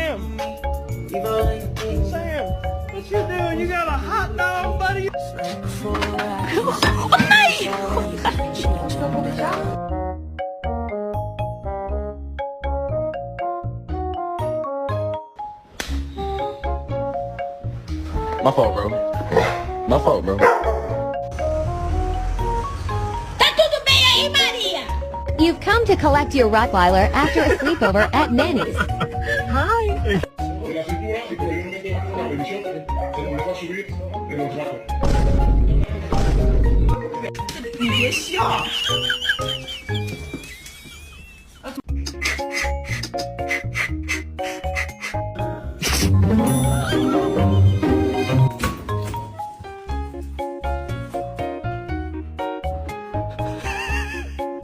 Sam, what you doing? You got a hot dog, buddy? My fault, bro. My fault, bro. You've come to collect your Rottweiler after a sleepover at Nanny's. Hi.